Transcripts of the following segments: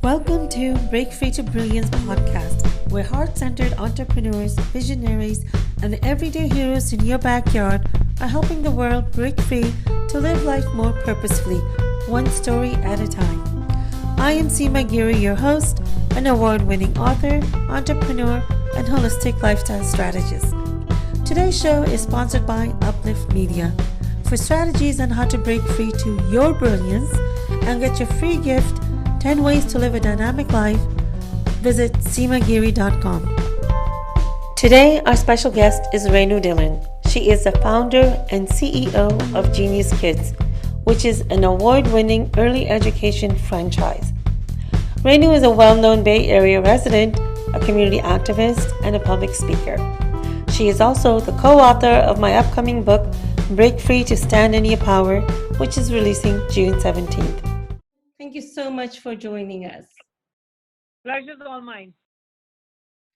Welcome to Break Free to Brilliance podcast, where heart-centered entrepreneurs, visionaries, and the everyday heroes in your backyard are helping the world break free to live life more purposefully, one story at a time. I am Seema Giri, your host, an award-winning author, entrepreneur, and holistic lifestyle strategist. Today's show is sponsored by Uplift Media. For strategies on how to break free to your brilliance and get your free gift, 10 ways to live a dynamic life, visit seemagiri.com. Today, our special guest is Rennu Dhillon. She is the founder and CEO of Genius Kids, which is an award-winning early education franchise. Rennu is a well-known Bay Area resident, a community activist, and a public speaker. She is also the co-author of my upcoming book, Break Free to Stand in Your Power, which is releasing June 17th. Thank you so much for joining us. Pleasure's all mine.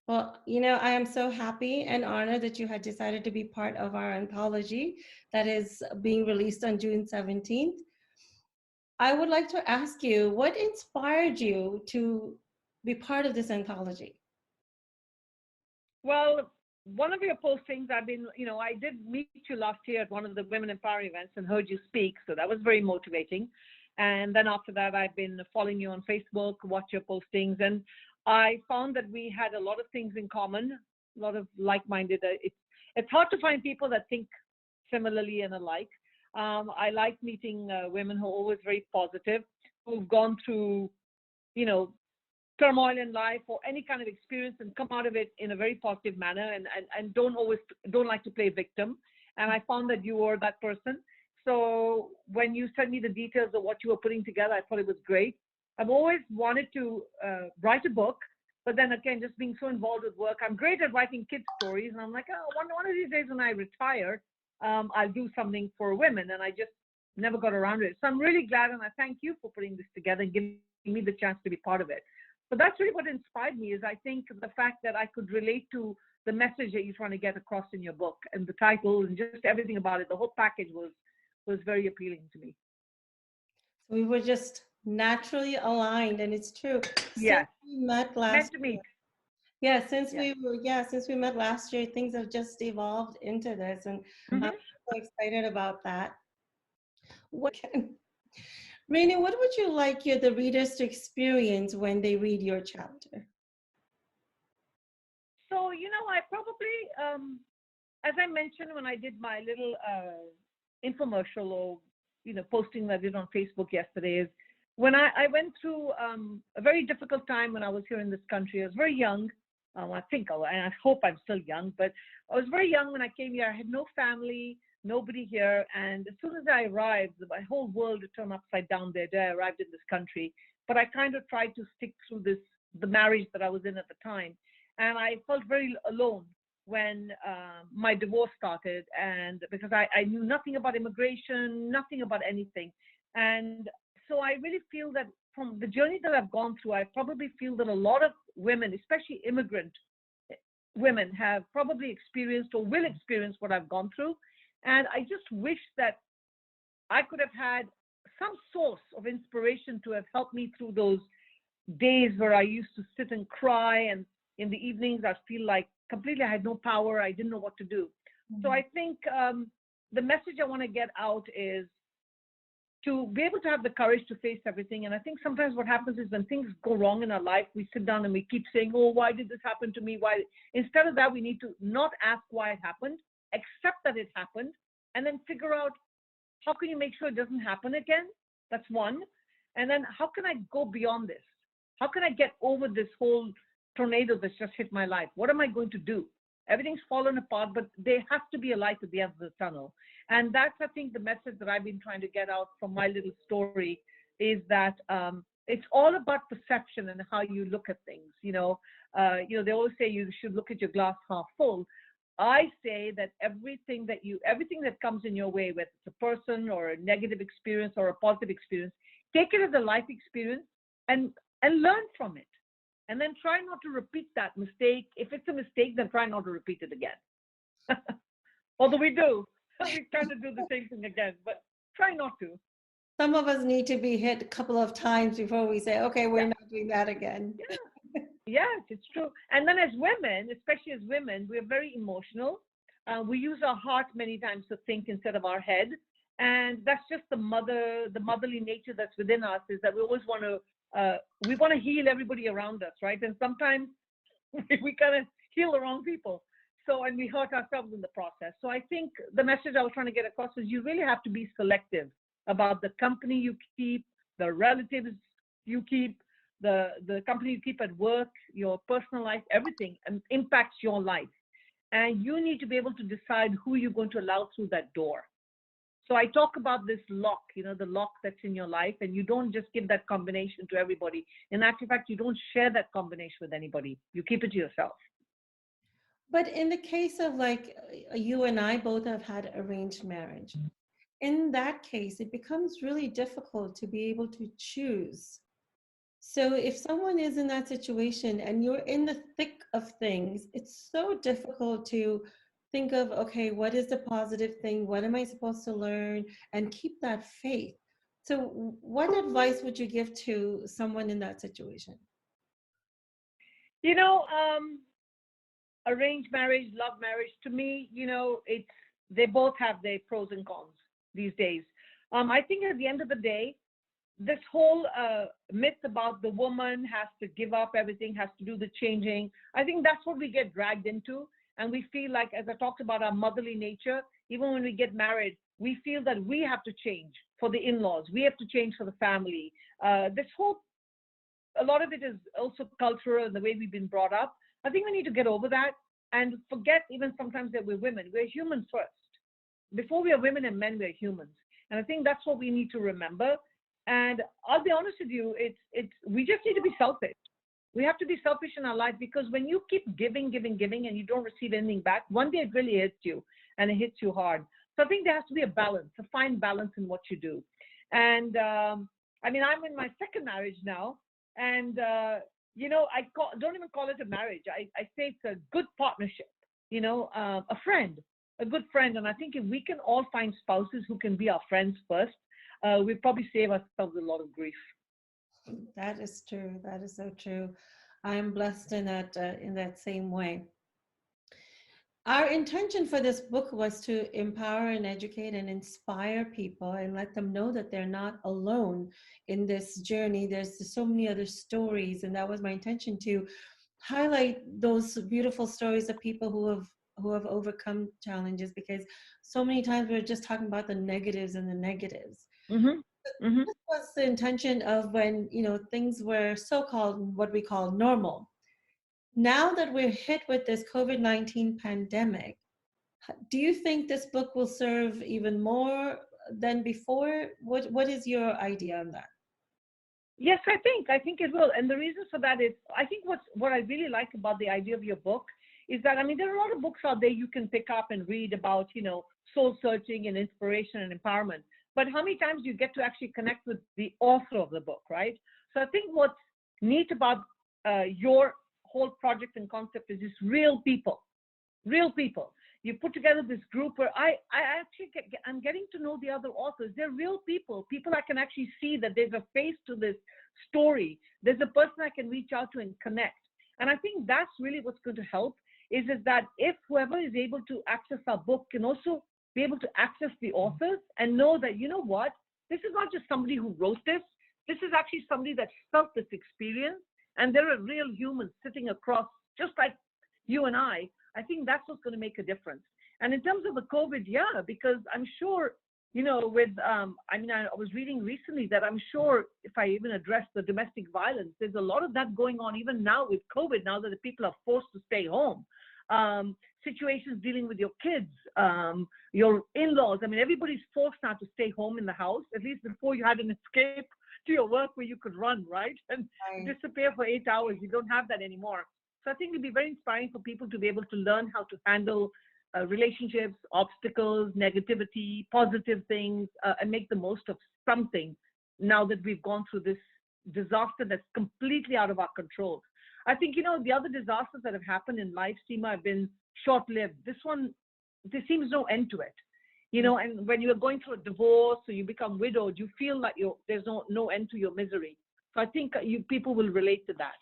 Well, I am so happy and honored that you had decided to be part of our anthology that is being released on June 17th. I would like to ask you, what inspired you to be part of this anthology? Well, one of your postings, I did meet you last year at one of the Women Empowering events and heard you speak, so that was very motivating. And then after that, I've been following you on Facebook, watch your postings, and I found that we had a lot of things in common, a lot of like-minded. It's hard to find people that think similarly and alike. I like meeting women who are always very positive, who've gone through, turmoil in life or any kind of experience and come out of it in a very positive manner and don't like to play victim. And I found that you were that person. So when you sent me the details of what you were putting together, I thought it was great. I've always wanted to write a book, but then again, just being so involved with work, I'm great at writing kids' stories. And I'm like, one of these days when I retire, I'll do something for women. And I just never got around to it. So I'm really glad, and I thank you for putting this together and giving me the chance to be part of it. So that's really what inspired me, is I think the fact that I could relate to the message that you're trying to get across in your book, and the title and just everything about it. The whole package was very appealing to me. We were just naturally aligned, and it's true. Yes. Since we met last Meant to meet. Yeah, since we met last year, things have just evolved into this, and I'm so excited about that. Rennu, what would you like the readers to experience when they read your chapter? So, I probably, as I mentioned when I did my little infomercial or, posting that I did on Facebook yesterday, is when I went through a very difficult time when I was here in this country. I was very young. I hope I'm still young, but I was very young when I came here. I had no family, nobody here. And as soon as I arrived, my whole world turned upside down the day I arrived in this country. But I kind of tried to stick through the marriage that I was in at the time. And I felt very alone when my divorce started, and because I knew nothing about immigration, nothing about anything. And so I really feel that from the journey that I've gone through, I probably feel that a lot of women, especially immigrant women, have probably experienced or will experience what I've gone through. And I just wish that I could have had some source of inspiration to have helped me through those days where I used to sit and cry, and in the evenings I feel like completely I had no power. I didn't know what to do. So I think the message I want to get out is to be able to have the courage to face everything. And I think sometimes what happens is when things go wrong in our life, we sit down and we keep saying, oh, why did this happen to me? Why? Instead of that, we need to not ask why it happened, accept that it happened, and then figure out how can you make sure it doesn't happen again? That's one. And then how can I go beyond this? How can I get over this whole tornado that's just hit my life? What am I going to do? Everything's fallen apart, but there has to be a light at the end of the tunnel. And that's, I think, the message that I've been trying to get out from my little story, is that it's all about perception and how you look at things. They always say you should look at your glass half full. I say that everything that comes in your way, whether it's a person or a negative experience or a positive experience, take it as a life experience and learn from it. And then try not to repeat that mistake. If it's a mistake, then try not to repeat it again. Although we do. We try to do the same thing again, but try not to. Some of us need to be hit a couple of times before we say, okay, we're not doing that again. Yeah. Yes, it's true. And then as women, especially as women, we're very emotional. We use our heart many times to think instead of our head. And that's just the motherly nature that's within us, is that we always we want to heal everybody around us, right? And sometimes we kind of heal the wrong people. So, and we hurt ourselves in the process. So I think the message I was trying to get across is you really have to be selective about the company you keep, the relatives you keep, the company you keep at work, your personal life, everything impacts your life. And you need to be able to decide who you're going to allow through that door. So I talk about this lock, the lock that's in your life, and you don't just give that combination to everybody. In actual fact, you don't share that combination with anybody. You keep it to yourself. But in the case of like you and I both have had arranged marriage, in that case, it becomes really difficult to be able to choose. So if someone is in that situation and you're in the thick of things, it's so difficult to think of, okay, what is the positive thing? What am I supposed to learn? And keep that faith. So what advice would you give to someone in that situation? Arranged marriage, love marriage, to me, they both have their pros and cons these days. I think at the end of the day, this whole myth about the woman has to give up everything, has to do the changing, I think that's what we get dragged into. And we feel like, as I talked about our motherly nature, even when we get married, we feel that we have to change for the in-laws. We have to change for the family. A lot of it is also cultural and the way we've been brought up. I think we need to get over that and forget even sometimes that we're women. We're humans first. Before we are women and men, we're humans. And I think that's what we need to remember. And I'll be honest with you, we just need to be selfish. We have to be selfish in our life, because when you keep giving, and you don't receive anything back, one day it really hits you, and it hits you hard. So I think there has to be a balance, a fine balance in what you do. And I'm in my second marriage now, and don't even call it a marriage. I say it's a good partnership, a good friend. And I think if we can all find spouses who can be our friends first, we'll probably save ourselves a lot of grief. That is true. That is so true. I am blessed in that same way. Our intention for this book was to empower and educate and inspire people and let them know that they're not alone in this journey. There's so many other stories, and that was my intention, to highlight those beautiful stories of people who have overcome challenges, because so many times we're just talking about the negatives and the negatives. Mm-hmm. Mm-hmm. This was the intention of when, things were so-called what we call normal. Now that we're hit with this COVID-19 pandemic, do you think this book will serve even more than before? What is your idea on that? Yes, I think it will. And the reason for that is, I think what I really like about the idea of your book is that, there are a lot of books out there you can pick up and read about, soul searching and inspiration and empowerment. But how many times do you get to actually connect with the author of the book, right? So I think what's neat about your whole project and concept is just real people. You put together this group where I'm getting to know the other authors. They're real people I can actually see that there's a face to this story. There's a person I can reach out to and connect. And I think that's really what's going to help, is that if whoever is able to access our book can also be able to access the authors and know that, this is not just somebody who wrote this. This is actually somebody that felt this experience, and they're a real human sitting across, just like you and I think that's what's going to make a difference. And in terms of the COVID, because I'm sure, I was reading recently that I'm sure if I even address the domestic violence, there's a lot of that going on even now with COVID, now that the people are forced to stay home. Situations dealing with your kids, your in-laws. Everybody's forced now to stay home in the house. At least before, you had an escape to your work where you could run, right? And disappear for 8 hours. You don't have that anymore. So I think it'd be very inspiring for people to be able to learn how to handle relationships, obstacles, negativity, positive things, and make the most of something now that we've gone through this disaster that's completely out of our control. I think, the other disasters that have happened in life, Seema, have been short-lived. This one, there seems no end to it. You know, and when you're going through a divorce or you become widowed, you feel like there's no end to your misery. So I think people will relate to that.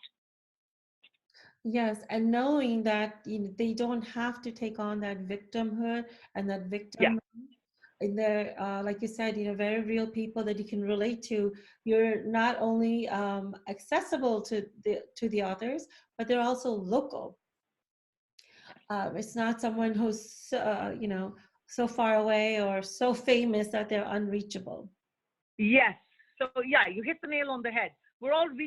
Yes, and knowing that they don't have to take on that victimhood and that Yeah. victim. They're like you said, very real people that you can relate to. You're not only accessible to the authors, but they're also local. It's not someone who's so far away or so famous that they're unreachable. Yes. So yeah, you hit the nail on the head. We're all